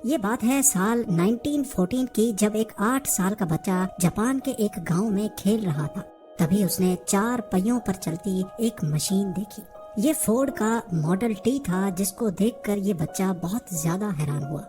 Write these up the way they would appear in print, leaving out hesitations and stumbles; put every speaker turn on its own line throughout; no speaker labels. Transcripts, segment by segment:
یہ بات ہے سال 1914 کی، جب ایک 8 سال کا بچہ جاپان کے ایک گاؤں میں کھیل رہا تھا۔ تبھی اس نے 4 پہیوں پر چلتی ایک مشین دیکھی۔ یہ فورڈ کا ماڈل ٹی تھا، جس کو دیکھ کر یہ بچہ بہت زیادہ حیران ہوا۔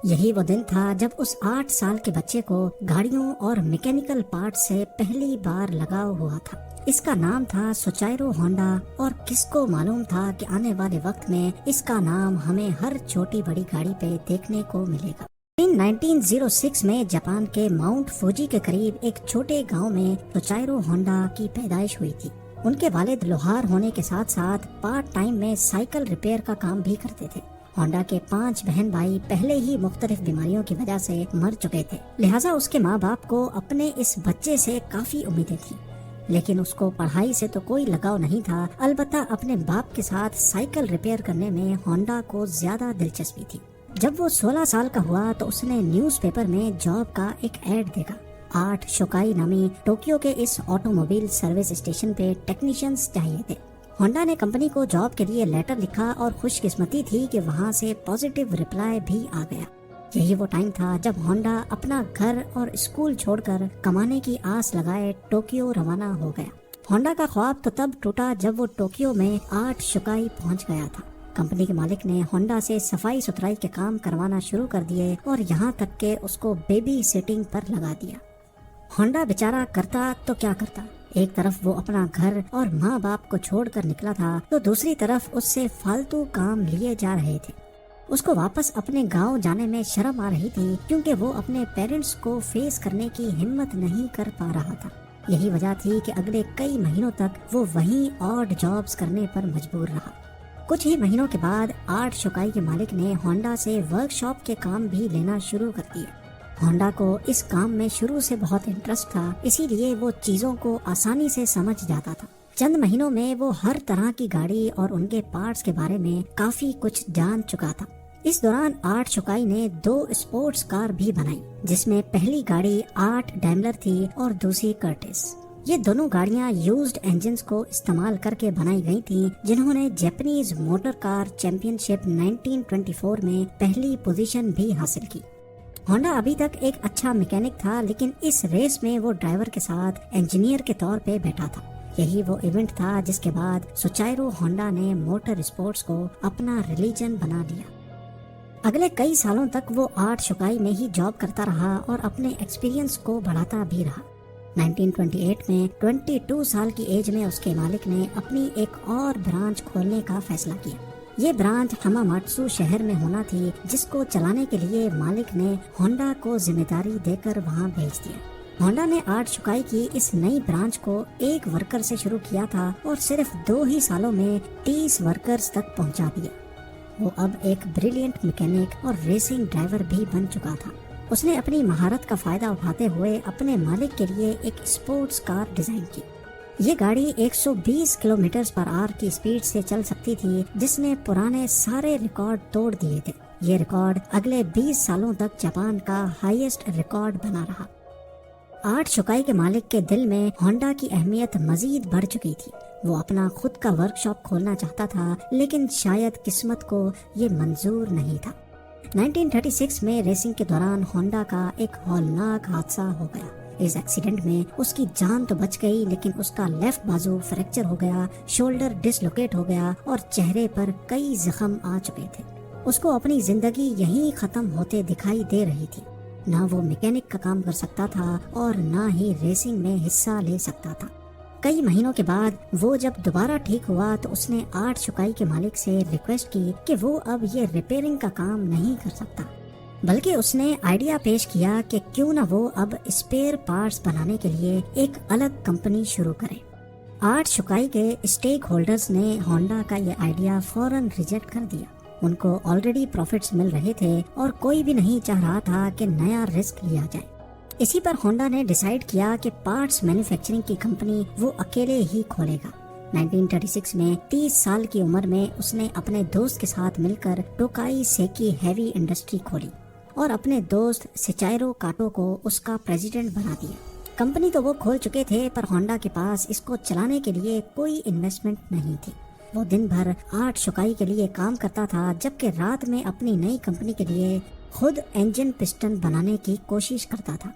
یہی وہ دن تھا جب اس 8 سال کے بچے کو گاڑیوں اور میکینیکل پارٹ سے پہلی بار لگاؤ ہوا تھا۔ اس کا نام تھا سوچائرو ہونڈا، اور کس کو معلوم تھا کہ آنے والے وقت میں اس کا نام ہمیں ہر چھوٹی بڑی گاڑی پہ دیکھنے کو ملے گا۔ 1906 میں جاپان کے ماؤنٹ فوجی کے قریب ایک چھوٹے گاؤں میں سوچائرو ہونڈا کی پیدائش ہوئی تھی۔ ان کے والد لوہار ہونے کے ساتھ ساتھ پارٹ ٹائم میں سائیکل ریپیئر کا کام بھی کرتے تھے۔ ہونڈا کے 5 بہن بھائی پہلے ہی مختلف بیماریوں کی وجہ سے مر چکے تھے، لہٰذا اس کے ماں باپ کو اپنے اس بچے سے کافی امیدیں تھیں، لیکن اس کو پڑھائی سے تو کوئی لگاؤ نہیں تھا۔ البتہ اپنے باپ کے ساتھ سائیکل ریپیئر کرنے میں ہونڈا کو زیادہ دلچسپی تھی۔ جب وہ 16 سال کا ہوا تو اس نے نیوز پیپر میں جاب کا ایک ایڈ دیکھا۔ 8 شوکائی نامی ٹوکیو کے اس آٹو موبائل سروس اسٹیشن پہ ٹیکنیشینز چاہیے تھے۔ ہونڈا نے کمپنی کو جاب کے لیے لیٹر لکھا، اور خوش قسمتی تھی کہ وہاں سے پازیٹیو رپلائی بھی آ گیا۔ یہی وہ ٹائم تھا جب ہونڈا اپنا گھر اور اسکول چھوڑ کر کمانے کی آس لگائے ٹوکیو روانہ ہو گیا۔ ہونڈا کا خواب تو تب ٹوٹا جب وہ ٹوکیو میں 8 شوکائی پہنچ گیا تھا۔ کمپنی کے مالک نے ہونڈا سے صفائی ستھرائی کے کام کروانا شروع کر دیے، اور یہاں تک کہ اس کو بیبی سیٹنگ پر لگا دیا۔ ہونڈا بیچارہ کرتا تو کیا کرتا، ایک طرف وہ اپنا گھر اور ماں باپ کو چھوڑ کر نکلا تھا، تو دوسری طرف اس سے فالتو کام لیے جا رہے تھے۔ اس کو واپس اپنے گاؤں جانے میں شرم آ رہی تھی، کیونکہ وہ اپنے پیرنٹس کو فیس کرنے کی ہمت نہیں کر پا رہا تھا۔ یہی وجہ تھی کہ اگلے کئی مہینوں تک وہ وہیں آڈ جابز کرنے پر مجبور رہا۔ کچھ ہی مہینوں کے بعد 8 شوکائی کے مالک نے ہونڈا سے ورک شاپ کے کام بھی لینا شروع کر دیے۔ ہونڈا کو اس کام میں شروع سے بہت انٹرسٹ تھا، اسی لیے وہ چیزوں کو آسانی سے سمجھ جاتا تھا۔ چند مہینوں میں وہ ہر طرح کی گاڑی اور ان کے پارٹس کے بارے میں کافی کچھ جان چکا تھا۔ اس دوران 8 شوکائی نے 2 اسپورٹس کار بھی بنائی، جس میں پہلی گاڑی 8 ڈیملر تھی اور دوسری کرٹس۔ یہ دونوں گاڑیاں یوزڈ انجنز کو استعمال کر کے بنائی گئی تھیں، جنہوں نے جاپنیز موٹر کار چیمپئن شپ 1924 میں پہلی پوزیشن بھی حاصل کی۔ ہونڈا ابھی تک ایک اچھا میکینک تھا، لیکن اس ریس میں وہ ڈرائیور کے ساتھ انجینئر کے طور پہ بیٹھا تھا۔ یہی وہ ایونٹ تھا جس کے بعد سوچائرو ہونڈا نے موٹر اسپورٹس کو اپنا ریلیجن بنا لیا۔ اگلے کئی سالوں تک وہ 8 شوکائی میں ہی جاب کرتا رہا اور اپنے ایکسپیرینس کو بڑھاتا بھی رہا۔ 1928 میں 22 سال کی ایج میں اس کے مالک نے اپنی ایک اور برانچ کھولنے کا فیصلہ کیا۔ یہ برانچ ہماماتسو شہر میں ہونا تھی، جس کو چلانے کے لیے مالک نے ہونڈا کو ذمہ داری دے کر وہاں بھیج دیا۔ ہونڈا نے 8 شوکائی کی اس نئی برانچ کو ایک ورکر سے شروع کیا تھا، اور صرف 2 ہی سالوں میں 30 ورکرز تک پہنچا دیا۔ وہ اب ایک بریلینٹ میکینک اور ریسنگ ڈرائیور بھی بن چکا تھا۔ اس نے اپنی مہارت کا فائدہ اٹھاتے ہوئے اپنے مالک کے لیے ایک اسپورٹس کار ڈیزائن کی۔ یہ گاڑی 120 کلومیٹر پر آور کی اسپیڈ سے چل سکتی تھی، جس نے پرانے سارے ریکارڈ توڑ دیے تھے۔ یہ ریکارڈ اگلے 20 سالوں تک جاپان کا ہائیسٹ ریکارڈ بنا رہا۔ 8 شوکائی کے مالک کے دل میں ہونڈا کی اہمیت مزید بڑھ چکی تھی۔ وہ اپنا خود کا ورک شاپ کھولنا چاہتا تھا، لیکن شاید قسمت کو یہ منظور نہیں تھا۔ 1936 میں ریسنگ کے دوران ہونڈا کا ایک ہولناک حادثہ ہو گیا۔ اس ایکسیڈنٹ میں اس کی جان تو بچ گئی، لیکن اس کا لیفٹ بازو فریکچر ہو گیا، شولڈر ڈس لوکیٹ ہو گیا، اور چہرے پر کئی زخم آ چکے تھے۔ اس کو اپنی زندگی یہیں ختم ہوتے دکھائی دے رہی تھی۔ نہ وہ میکینک کا کام کر سکتا تھا اور نہ ہی ریسنگ میں حصہ لے سکتا تھا۔ کئی مہینوں کے بعد وہ جب دوبارہ ٹھیک ہوا تو اس نے 8 شوکائی کے مالک سے ریکویسٹ کی کہ وہ اب یہ ریپیئرنگ کا کام نہیں کر سکتا، بلکہ اس نے آئیڈیا پیش کیا کہ کیوں نہ وہ اب اسپیئر پارٹس بنانے کے لیے ایک الگ کمپنی شروع کرے۔ 8 شوکائی کے اسٹیک ہولڈرز نے ہونڈا کا یہ آئیڈیا فوراً ریجیکٹ کر دیا۔ ان کو آلریڈی پروفٹس مل رہے تھے اور کوئی بھی نہیں چاہ رہا تھا کہ نیا رسک لیا جائے۔ اسی پر ہونڈا نے ڈیسائیڈ کیا کہ پارٹس مینوفیکچرنگ کی کمپنی وہ اکیلے ہی کھولے گا۔ 1936 میں 30 سال کی عمر میں اس نے اپنے دوست کے ساتھ مل کر ٹوکائی سیکی ہیوی انڈسٹری کھولی اور اپنے دوست سچائرو کاٹو کو اس کا پریزیڈنٹ بنا دیا۔ کمپنی تو وہ کھول چکے تھے، پر ہونڈا کے پاس اس کو چلانے کے لیے کوئی انویسٹمنٹ نہیں تھی۔ وہ دن بھر آرٹ شکائی کے لیے کام کرتا تھا، جبکہ رات میں اپنی نئی کمپنی کے لیے خود انجن پسٹن بنانے کی کوشش کرتا تھا۔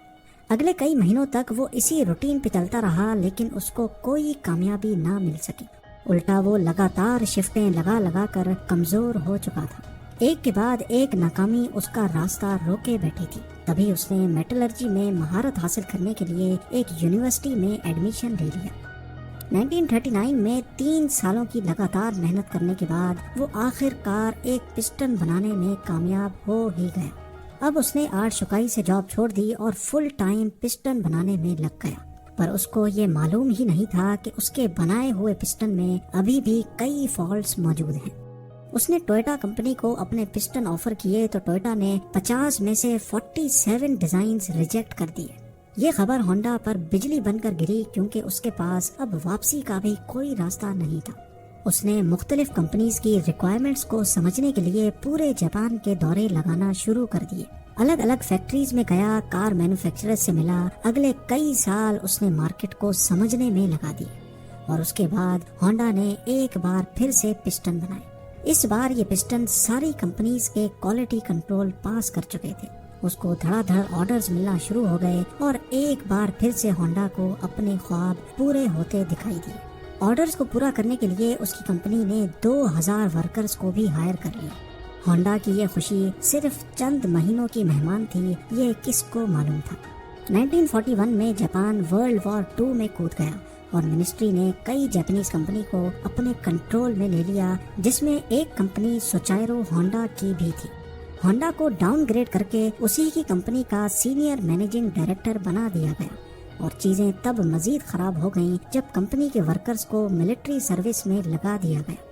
اگلے کئی مہینوں تک وہ اسی روٹین پہ چلتا رہا، لیکن اس کو کوئی کامیابی نہ مل سکی۔ الٹا وہ لگاتار شفٹیں لگا کر کمزور ہو چکا تھا۔ ایک کے بعد ایک ناکامی اس کا راستہ روکے بیٹھی تھی۔ تبھی اس نے میٹلرجی میں مہارت حاصل کرنے کے لیے ایک یونیورسٹی میں ایڈمیشن لے لیا۔ 1939 میں 3 سالوں کی لگاتار محنت کرنے کے بعد وہ آخر کار ایک پسٹن بنانے میں کامیاب ہو ہی گیا۔ اب اس نے آرٹ شکائی سے جاب چھوڑ دی اور فل ٹائم پسٹن بنانے میں لگ گیا، پر اس کو یہ معلوم ہی نہیں تھا کہ اس کے بنائے ہوئے پسٹن میں ابھی بھی کئی فالٹس موجود ہیں۔ اس نے ٹوئٹا کمپنی کو اپنے پسٹن آفر کیے تو ٹوئٹا نے 50 میں سے 47 ڈیزائنز ریجیکٹ کر دیے۔ یہ خبر ہونڈا پر بجلی بن کر گری، کیونکہ اس کے پاس اب واپسی کا بھی کوئی راستہ نہیں تھا۔ اس نے مختلف کمپنیز کی ریکوائرمنٹس کو سمجھنے کے لیے پورے جاپان کے دورے لگانا شروع کر دیے۔ الگ الگ فیکٹریز میں گیا، کار مینوفیکچرر سے ملا۔ اگلے کئی سال اس نے مارکیٹ کو سمجھنے میں لگا دیے، اور اس کے بعد ہونڈا نے ایک بار پھر سے پسٹن بنائے۔ اس بار یہ پسٹن ساری کمپنیز کے کوالٹی کنٹرول پاس کر چکے تھے۔ اس کو دھڑا دھڑ آرڈرز ملنا شروع ہو گئے، اور ایک بار پھر سے ہونڈا کو اپنے خواب پورے ہوتے دکھائی دیے۔ آرڈرز کو پورا کرنے کے لیے اس کی کمپنی نے 2000 ورکرز کو بھی ہائر کر لیا۔ ہونڈا کی یہ خوشی صرف چند مہینوں کی مہمان تھی، یہ کس کو معلوم تھا۔ 1941 میں جاپان ورلڈ وار 2 میں کود گیا، اور منسٹری نے کئی جاپانیز کمپنی کو اپنے کنٹرول میں لے لیا، جس میں ایک کمپنی سوچائرو ہونڈا کی بھی تھی۔ ہونڈا کو ڈاؤن گریڈ کر کے اسی کی کمپنی کا سینئر مینیجنگ ڈائریکٹر بنا دیا گیا، اور چیزیں تب مزید خراب ہو گئیں جب کمپنی کے ورکرز کو ملٹری سروس میں لگا دیا گیا۔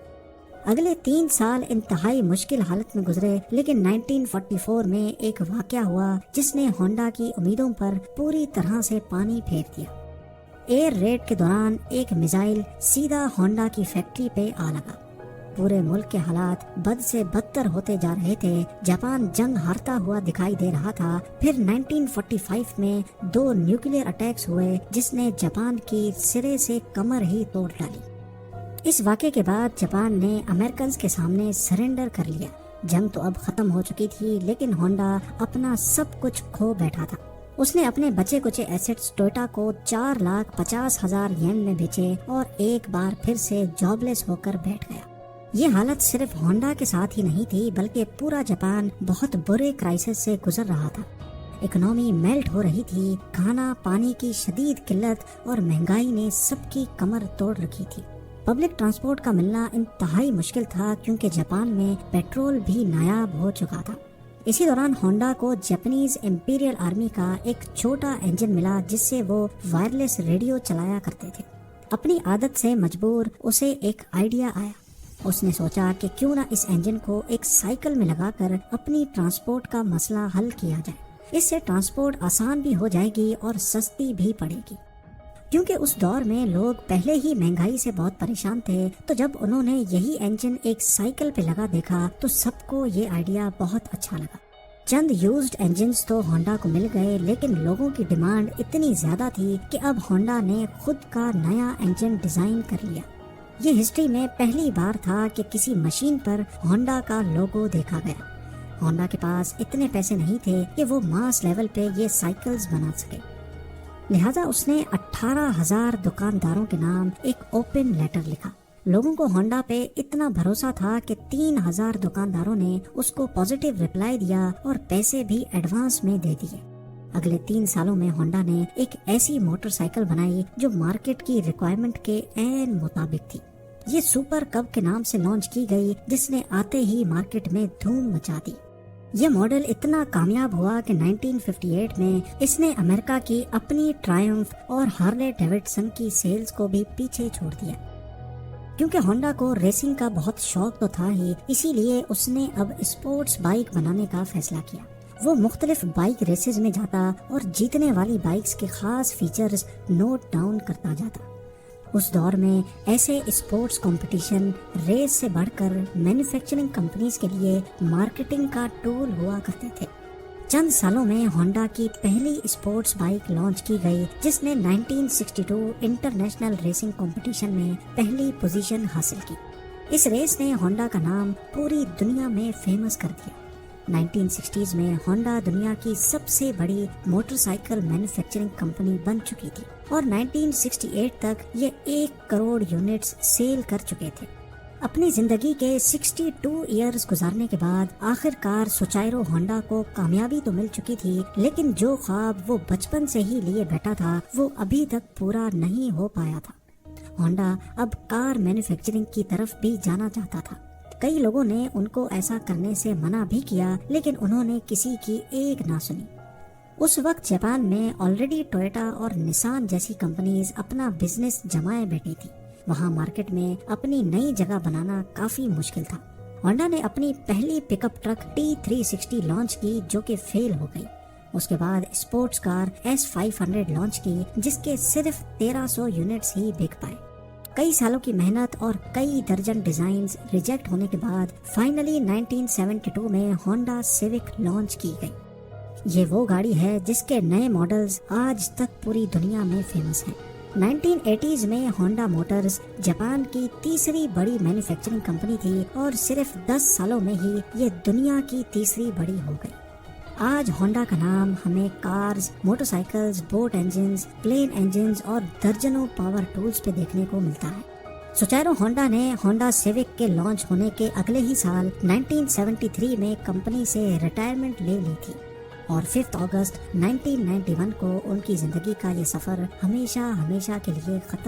اگلے 3 سال انتہائی مشکل حالت میں گزرے، لیکن 1944 میں ایک واقعہ ہوا جس نے ہونڈا کی امیدوں پر پوری طرح سے پانی پھیر دیا۔ ایئر ریڈ کے دوران ایک میزائل سیدھا ہونڈا کی فیکٹری پہ آ لگا۔ پورے ملک کے حالات بد سے بدتر ہوتے جا رہے تھے۔ جاپان جنگ ہارتا ہوا دکھائی دے رہا تھا۔ پھر 1945 میں 2 نیوکلیئر اٹیکس ہوئے، جس نے جاپان کی سرے سے کمر ہی توڑ ڈالی۔ اس واقعے کے بعد جاپان نے امریکنز کے سامنے سرنڈر کر لیا۔ جنگ تو اب ختم ہو چکی تھی، لیکن ہونڈا اپنا سب کچھ کھو بیٹھا تھا۔ اس نے اپنے بچے کچے ایسٹس ٹوئٹا کو 4,50,000 ین میں بیچے، اور ایک بار پھر سے جاب لیس ہو کر بیٹھ گیا۔ یہ حالت صرف ہونڈا کے ساتھ ہی نہیں تھی، بلکہ پورا جاپان بہت برے کرائسس سے گزر رہا تھا۔ اکنامی میلٹ ہو رہی تھی، کھانا پانی کی شدید قلت اور مہنگائی نے سب کی کمر توڑ رکھی تھی۔ پبلک ٹرانسپورٹ کا ملنا انتہائی مشکل تھا، کیونکہ جاپان میں پیٹرول بھی نایاب ہو چکا تھا۔ اسی دوران ہونڈا کو جاپانیز امپیریل آرمی کا ایک چھوٹا انجن ملا، جس سے وہ وائرلیس ریڈیو چلایا کرتے تھے۔ اپنی عادت سے مجبور اسے ایک آئیڈیا آیا۔ اس نے سوچا کہ کیوں نہ اس انجن کو ایک سائیکل میں لگا کر اپنی ٹرانسپورٹ کا مسئلہ حل کیا جائے۔ اس سے ٹرانسپورٹ آسان بھی ہو جائے گی اور سستی بھی پڑے گی۔ کیونکہ اس دور میں لوگ پہلے ہی مہنگائی سے بہت پریشان تھے، تو جب انہوں نے یہی انجن ایک سائیکل پہ لگا دیکھا تو سب کو یہ آئیڈیا بہت اچھا لگا۔ چند یوزڈ انجنز تو ہونڈا کو مل گئے، لیکن لوگوں کی ڈیمانڈ اتنی زیادہ تھی کہ اب ہونڈا نے خود کا نیا انجن ڈیزائن کر لیا۔ یہ ہسٹری میں پہلی بار تھا کہ کسی مشین پر ہونڈا کا لوگو دیکھا گیا۔ ہونڈا کے پاس اتنے پیسے نہیں تھے کہ وہ ماس لیول پہ یہ سائیکلز بنا سکے، لہٰذا اس نے 18,000 دکانداروں کے نام ایک اوپن لیٹر لکھا۔ لوگوں کو ہونڈا پہ اتنا بھروسہ تھا کہ 3,000 دکانداروں نے اس کو پازیٹیو رپلائی دیا اور پیسے بھی ایڈوانس میں دے دیے۔ اگلے 3 سالوں میں ہونڈا نے ایک ایسی موٹر سائیکل بنائی جو مارکیٹ کی ریکوائرمنٹ کے عین مطابق تھی۔ یہ سپر کب کے نام سے لانچ کی گئی، جس نے آتے ہی مارکیٹ میں دھوم مچا دی۔ یہ ماڈل اتنا کامیاب ہوا کہ 1958 میں اس نے امریکہ کی اپنی ٹرائمف اور ہارلے ڈیوڈسن کی سیلز کو بھی پیچھے چھوڑ دیا۔ کیونکہ ہونڈا کو ریسنگ کا بہت شوق تو تھا ہی، اسی لیے اس نے اب اسپورٹس بائک بنانے کا فیصلہ کیا۔ وہ مختلف بائک ریسز میں جاتا اور جیتنے والی بائکس کے خاص فیچرز نوٹ ڈاؤن کرتا جاتا۔ اس دور میں ایسے اسپورٹس کمپٹیشن ریس سے بڑھ کر مینوفیکچرنگ کمپنیز کے لیے مارکیٹنگ کا ٹول ہوا کرتے تھے۔ چند سالوں میں ہونڈا کی پہلی اسپورٹس بائک لانچ کی گئی، جس نے 1962 انٹرنیشنل ریسنگ کمپٹیشن میں پہلی پوزیشن حاصل کی۔ اس ریس نے ہونڈا کا نام پوری دنیا میں فیمس کر دیا۔ 1960s میں ہونڈا دنیا کی سب سے بڑی موٹر سائیکل مینوفیکچرنگ کمپنی بن چکی تھی اور 1968 تک یہ 1 کروڑ یونٹس سیل کر چکے تھے۔ اپنی زندگی کے 62 ایئرز گزارنے کے بعد آخر کار سوچائرو ہونڈا کو کامیابی تو مل چکی تھی، لیکن جو خواب وہ بچپن سے ہی لیے بیٹھا تھا وہ ابھی تک پورا نہیں ہو پایا تھا۔ ہونڈا اب کار مینوفیکچرنگ کی طرف بھی جانا چاہتا تھا۔ کئی لوگوں نے ان کو ایسا کرنے سے منع بھی کیا، لیکن انہوں نے کسی کی ایک نہ سنی۔ اس وقت جاپان میں آلریڈی ٹویوٹا اور نسان جیسی کمپنیز اپنا بزنس جمائے بیٹھی تھی۔ وہاں مارکیٹ میں اپنی نئی جگہ بنانا کافی مشکل تھا۔ ہونڈا نے اپنی پہلی پک اپ ٹرک T360 لانچ کی جو کہ فیل ہو گئی۔ اس کے بعد اسپورٹس کار S500 لانچ کی جس کے صرف 1300 یونٹس ہی بک پائے۔ کئی سالوں کی محنت اور کئی درجن ڈیزائنز ریجیکٹ ہونے کے بعد فائنلی 1972 میں ہونڈا سیوک لانچ کی گئی۔ یہ وہ گاڑی ہے جس کے نئے ماڈلز آج تک پوری دنیا میں فیمس ہیں۔ 1980s میں ہونڈا موٹرز جاپان کی تیسری بڑی مینوفیکچرنگ کمپنی تھی اور صرف 10 سالوں میں ہی یہ دنیا کی تیسری بڑی ہو گئی۔ آج ہونڈا کا نام ہمیں cars, motorcycles, boat engines, plane engines اور درجنوں پاور ٹولز پہ دیکھنے کو ملتا ہے۔ سوچائرو ہونڈا نے ہونڈا سیوک کے لانچ ہونے کے اگلے ہی سال 1973 میں کمپنی سے ریٹائرمنٹ لے لی تھی اور 5 اگست 1991 کو ان کی زندگی کا یہ سفر ہمیشہ کے لیے ختم